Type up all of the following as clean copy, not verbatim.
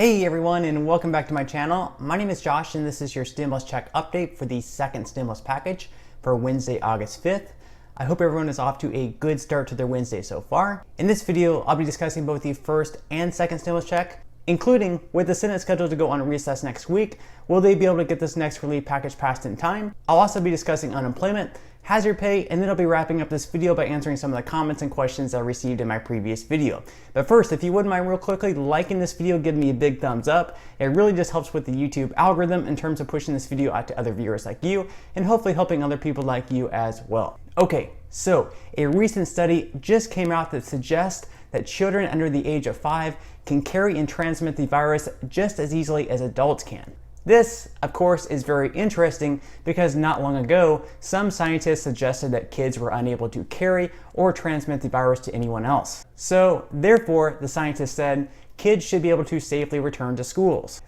Hey everyone, and welcome back to my channel. My name is Josh and this is your stimulus check update for the second stimulus package for Wednesday, August 5th. I hope everyone is off to a good start to their Wednesday so far. In this video, I'll be discussing both the first and second stimulus check, including with the Senate scheduled to go on recess next week, will they be able to get this next relief package passed in time? I'll also be discussing unemployment, hazard pay, and then I'll be wrapping up this video by answering some of the comments and questions I received in my previous video. But first, if you wouldn't mind real quickly liking this video, give me a big thumbs up. It really just helps with the YouTube algorithm in terms of pushing this video out to other viewers like you, and hopefully helping other people like you as well. Okay, so a recent study just came out that suggests that children under the age of 5 can carry and transmit the virus just as easily as adults can. This, of course, is very interesting because not long ago, some scientists suggested that kids were unable to carry or transmit the virus to anyone else. So, therefore, the scientists said kids should be able to safely return to schools.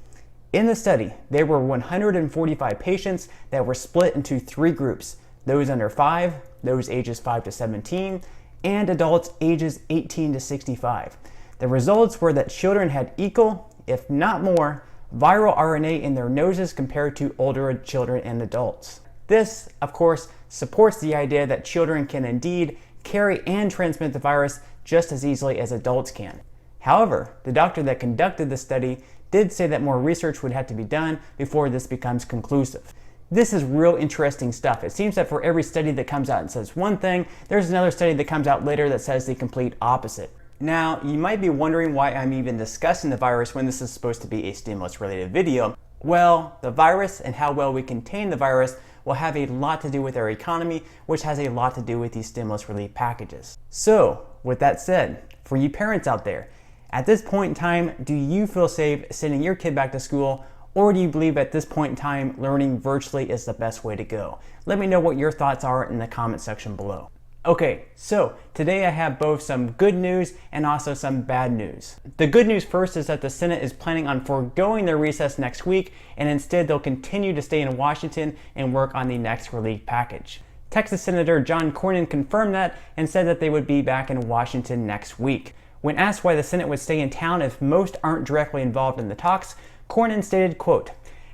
In the study, there were 145 patients that were split into 3 groups: those under 5, those ages 5 to 17, and adults ages 18 to 65. The results were that children had equal, if not more, viral RNA in their noses compared to older children and adults. This, of course, supports the idea that children can indeed carry and transmit the virus just as easily as adults can. However, the doctor that conducted the study did say that more research would have to be done before this becomes conclusive. This is real interesting stuff. It seems that for every study that comes out and says one thing, there's another study that comes out later that says the complete opposite. Now, you might be wondering why I'm even discussing the virus when this is supposed to be a stimulus-related video. Well, the virus and how well we contain the virus will have a lot to do with our economy, which has a lot to do with these stimulus relief packages. So, with that said, for you parents out there, at this point in time, do you feel safe sending your kid back to school, or do you believe at this point in time learning virtually is the best way to go? Let me know what your thoughts are in the comment section below. Okay, so today I have both some good news and also some bad news. The good news first is that the Senate is planning on foregoing their recess next week, and instead they'll continue to stay in Washington and work on the next relief package. Texas Senator John Cornyn confirmed that and said that they would be back in Washington next week. When asked why the Senate would stay in town if most aren't directly involved in the talks, Cornyn stated, quote,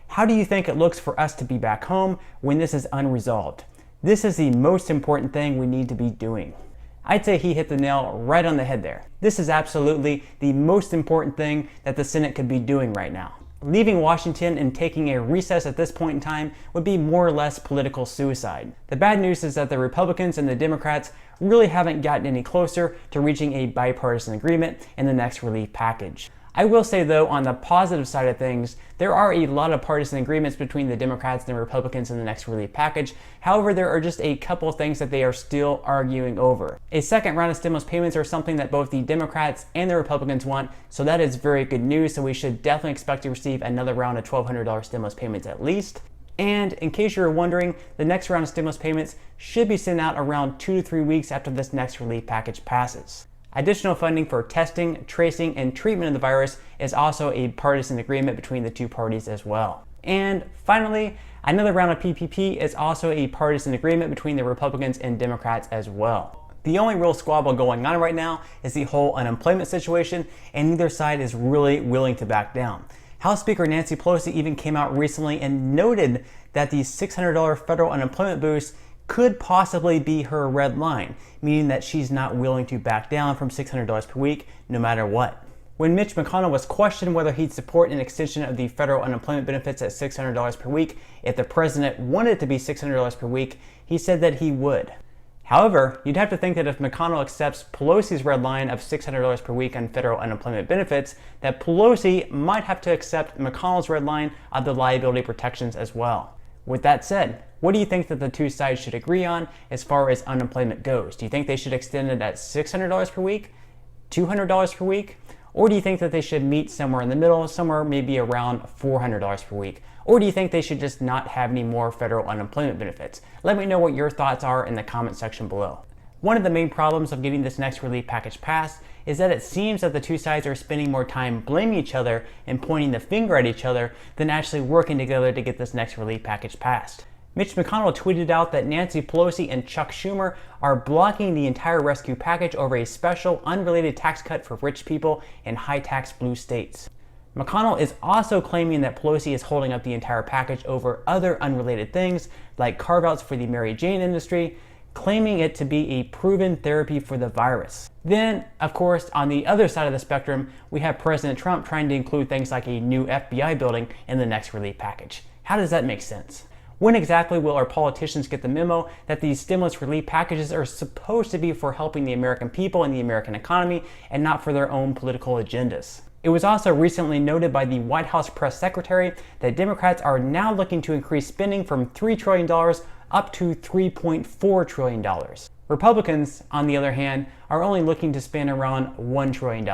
"How do you think it looks for us to be back home when this is unresolved? This is the most important thing we need to be doing." I'd say he hit the nail right on the head there. This is absolutely the most important thing that the Senate could be doing right now. Leaving Washington and taking a recess at this point in time would be more or less political suicide. The bad news is that the Republicans and the Democrats really haven't gotten any closer to reaching a bipartisan agreement in the next relief package. I will say though, on the positive side of things, there are a lot of partisan agreements between the Democrats and the Republicans in the next relief package. However, there are just a couple of things that they are still arguing over. A second round of stimulus payments are something that both the Democrats and the Republicans want, so that is very good news. So we should definitely expect to receive another round of $1,200 stimulus payments at least. And in case you're wondering, the next round of stimulus payments should be sent out around 2 to 3 weeks after this next relief package passes. Additional funding for testing, tracing, and treatment of the virus is also a partisan agreement between the two parties as well. And finally, another round of PPP is also a partisan agreement between the Republicans and Democrats as well. The only real squabble going on right now is the whole unemployment situation, and neither side is really willing to back down. House Speaker Nancy Pelosi even came out recently and noted that the $600 federal unemployment boost could possibly be her red line, meaning that she's not willing to back down from $600 per week no matter what. When Mitch McConnell was questioned whether he'd support an extension of the federal unemployment benefits at $600 per week if the president wanted it to be $600 per week, he said that he would. However, you'd have to think that if McConnell accepts Pelosi's red line of $600 per week on federal unemployment benefits, that Pelosi might have to accept McConnell's red line of the liability protections as well. With that said, what do you think that the two sides should agree on as far as unemployment goes? Do you think they should extend it at $600 per week, $200 per week? Or do you think that they should meet somewhere in the middle, somewhere maybe around $400 per week? Or do you think they should just not have any more federal unemployment benefits? Let me know what your thoughts are in the comment section below. One of the main problems of getting this next relief package passed is that it seems that the two sides are spending more time blaming each other and pointing the finger at each other than actually working together to get this next relief package passed. Mitch McConnell tweeted out that Nancy Pelosi and Chuck Schumer are blocking the entire rescue package over a special, unrelated tax cut for rich people in high-tax blue states. McConnell is also claiming that Pelosi is holding up the entire package over other unrelated things like carve-outs for the Mary Jane industry, claiming it to be a proven therapy for the virus. Then, of course, on the other side of the spectrum, we have President Trump trying to include things like a new FBI building in the next relief package. How does that make sense? When exactly will our politicians get the memo that these stimulus relief packages are supposed to be for helping the American people and the American economy and not for their own political agendas? It was also recently noted by the White House press secretary that Democrats are now looking to increase spending from $3 trillion up to $3.4 trillion. Republicans, on the other hand, are only looking to spend around $1 trillion.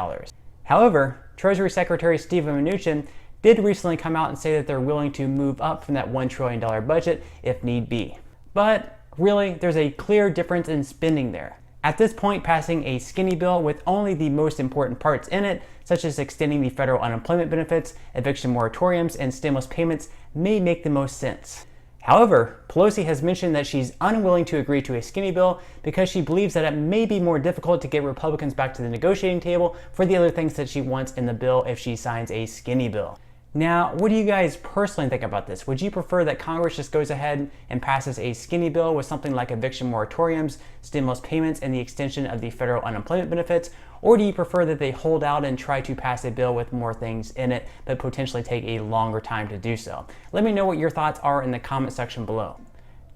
However, Treasury Secretary Steven Mnuchin did recently come out and say that they're willing to move up from that $1 trillion budget if need be. But really, there's a clear difference in spending there. At this point, passing a skinny bill with only the most important parts in it, such as extending the federal unemployment benefits, eviction moratoriums, and stimulus payments, may make the most sense. However, Pelosi has mentioned that she's unwilling to agree to a skinny bill because she believes that it may be more difficult to get Republicans back to the negotiating table for the other things that she wants in the bill if she signs a skinny bill. Now, what do you guys personally think about this? Would you prefer that Congress just goes ahead and passes a skinny bill with something like eviction moratoriums, stimulus payments, and the extension of the federal unemployment benefits? Or do you prefer that they hold out and try to pass a bill with more things in it, but potentially take a longer time to do so? Let me know what your thoughts are in the comment section below.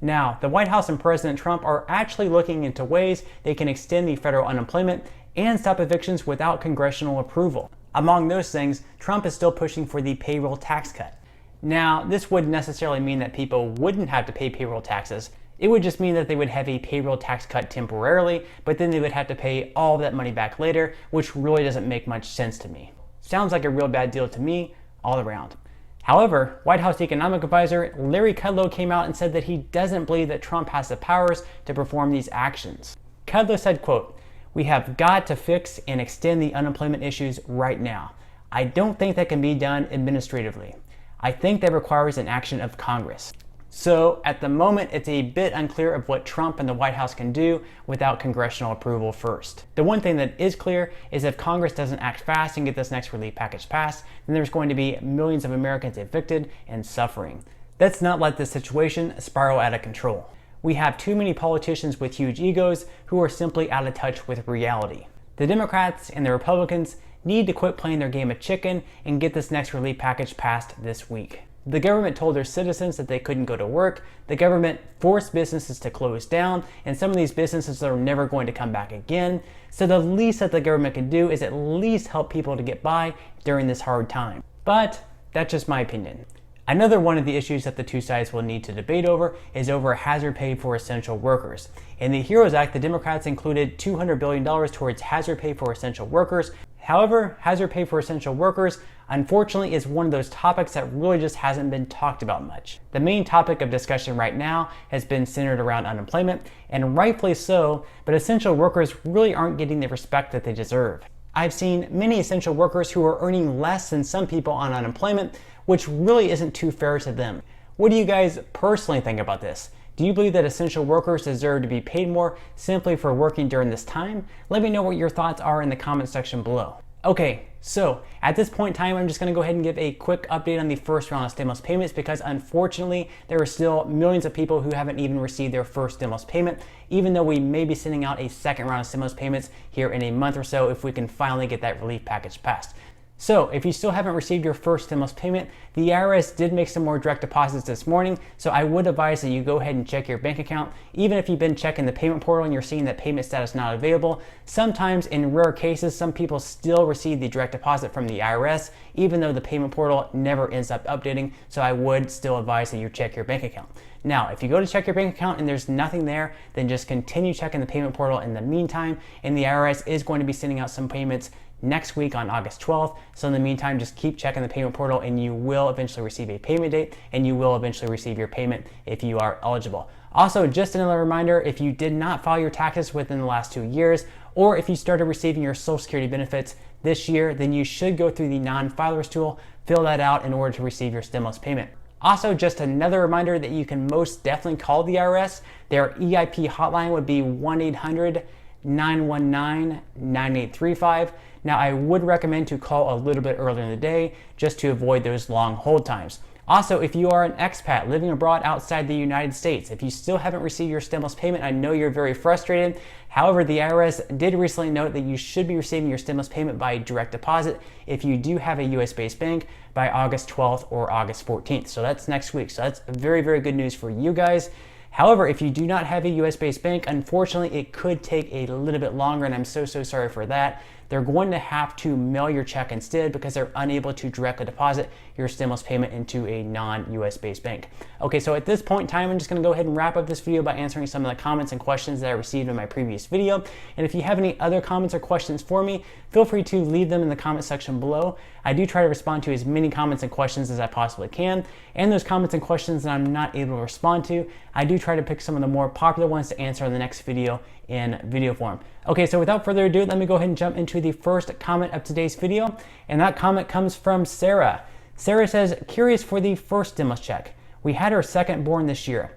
Now, the White House and President Trump are actually looking into ways they can extend the federal unemployment and stop evictions without congressional approval. Among those things, Trump is still pushing for the payroll tax cut. Now, this wouldn't necessarily mean that people wouldn't have to pay payroll taxes. It would just mean that they would have a payroll tax cut temporarily, but then they would have to pay all of that money back later, which really doesn't make much sense to me. Sounds like a real bad deal to me, all around. However, White House economic advisor Larry Kudlow came out and said that he doesn't believe that Trump has the powers to perform these actions. Kudlow said, quote, "We have got to fix and extend the unemployment issues right now. I don't think that can be done administratively. I think that requires an action of Congress." So at the moment, it's a bit unclear of what Trump and the White House can do without congressional approval first. The one thing that is clear is if Congress doesn't act fast and get this next relief package passed, then there's going to be millions of Americans evicted and suffering. Let's not let this situation spiral out of control. We have too many politicians with huge egos who are simply out of touch with reality. The Democrats and the Republicans need to quit playing their game of chicken and get this next relief package passed this week. The government told their citizens that they couldn't go to work. The government forced businesses to close down, and some of these businesses are never going to come back again. So the least that the government can do is at least help people to get by during this hard time. But that's just my opinion. Another one of the issues that the two sides will need to debate over is over hazard pay for essential workers. In the HEROES Act, the Democrats included $200 billion towards hazard pay for essential workers. However, hazard pay for essential workers, unfortunately, is one of those topics that really just hasn't been talked about much. The main topic of discussion right now has been centered around unemployment, and rightfully so, but essential workers really aren't getting the respect that they deserve. I've seen many essential workers who are earning less than some people on unemployment, which really isn't too fair to them. What do you guys personally think about this? Do you believe that essential workers deserve to be paid more simply for working during this time? Let me know what your thoughts are in the comment section below. Okay, so at this point in time, I'm just going to go ahead and give a quick update on the first round of stimulus payments because unfortunately, there are still millions of people who haven't even received their first stimulus payment, even though we may be sending out a second round of stimulus payments here in a month or so if we can finally get that relief package passed. So if you still haven't received your first stimulus payment, the IRS did make some more direct deposits this morning, so I would advise that you go ahead and check your bank account. Even if you've been checking the payment portal and you're seeing that payment status not available, sometimes in rare cases, some people still receive the direct deposit from the IRS, even though the payment portal never ends up updating, so I would still advise that you check your bank account. Now, if you go to check your bank account and there's nothing there, then just continue checking the payment portal in the meantime, and the IRS is going to be sending out some payments next week on August 12th. So in the meantime, just keep checking the payment portal and you will eventually receive a payment date and you will eventually receive your payment if you are eligible. Also, just another reminder, if you did not file your taxes within the last 2 years, or if you started receiving your Social Security benefits this year, then you should go through the non-filers tool, fill that out in order to receive your stimulus payment. Also, just another reminder that you can most definitely call the IRS. Their EIP hotline would be 1-800-919-9835. Now, I would recommend to call a little bit earlier in the day just to avoid those long hold times. Also, if you are an expat living abroad outside the United States, if you still haven't received your stimulus payment, I know you're very frustrated. However, the IRS did recently note that you should be receiving your stimulus payment by direct deposit if you do have a US-based bank by August 12th or August 14th. So that's next week. So that's very, very good news for you guys. However, if you do not have a US-based bank, unfortunately, it could take a little bit longer, and I'm so sorry for that. They're going to have to mail your check instead because they're unable to directly deposit your stimulus payment into a non-US based bank. Okay, so at this point in time, I'm just gonna go ahead and wrap up this video by answering some of the comments and questions that I received in my previous video. And if you have any other comments or questions for me, feel free to leave them in the comment section below. I do try to respond to as many comments and questions as I possibly can. And those comments and questions that I'm not able to respond to, I do try to pick some of the more popular ones to answer in the next video in video form. Okay, so without further ado, let me go ahead and jump into the first comment of today's video. And that comment comes from Sarah. Sarah says, curious for the first stimulus check. We had our second born this year.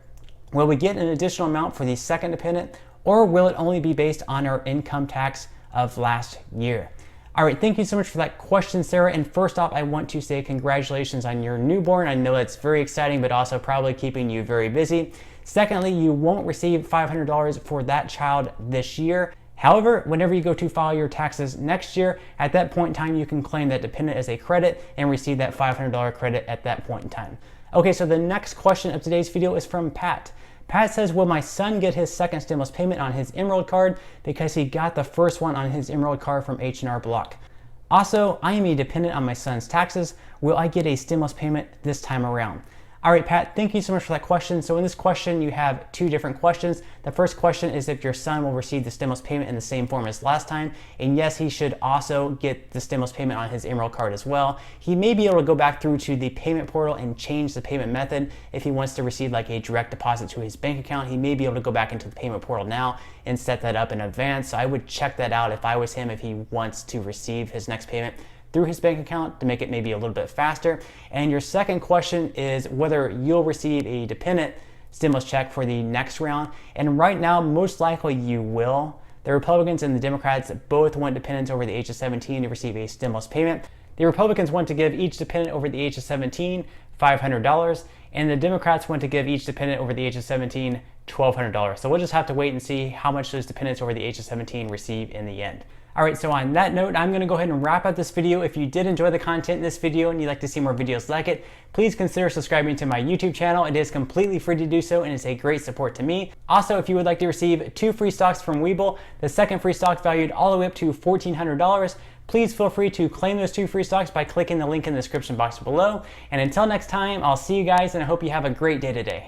Will we get an additional amount for the second dependent, or will it only be based on our income tax of last year? All right, thank you so much for that question, Sarah. And first off, I want to say congratulations on your newborn. I know that's very exciting, but also probably keeping you very busy. Secondly, you won't receive $500 for that child this year. However, whenever you go to file your taxes next year, at that point in time, you can claim that dependent as a credit and receive that $500 credit at that point in time. Okay, so the next question of today's video is from Pat. Pat says, will my son get his second stimulus payment on his Emerald card because he got the first one on his Emerald card from H&R Block? Also, I am a dependent on my son's taxes. Will I get a stimulus payment this time around? All right, Pat, thank you so much for that question. So in this question, you have two different questions. The first question is if your son will receive the stimulus payment in the same form as last time. And yes, he should also get the stimulus payment on his Emerald card as well. He may be able to go back through to the payment portal and change the payment method. If he wants to receive like a direct deposit to his bank account, he may be able to go back into the payment portal now and set that up in advance. So I would check that out if I was him, if he wants to receive his next payment through his bank account to make it maybe a little bit faster. And your second question is whether you'll receive a dependent stimulus check for the next round. And right now, most likely you will. The Republicans and the Democrats both want dependents over the age of 17 to receive a stimulus payment. The Republicans want to give each dependent over the age of 17 $500, and the Democrats want to give each dependent over the age of 17 $1,200. So we'll just have to wait and see how much those dependents over the age of 17 receive in the end. All right, so on that note, I'm gonna go ahead and wrap up this video. If you did enjoy the content in this video and you'd like to see more videos like it, please consider subscribing to my YouTube channel. It is completely free to do so and it's a great support to me. Also, if you would like to receive 2 free stocks from Webull, the second free stock valued all the way up to $1,400, please feel free to claim those 2 free stocks by clicking the link in the description box below. And until next time, I'll see you guys and I hope you have a great day today.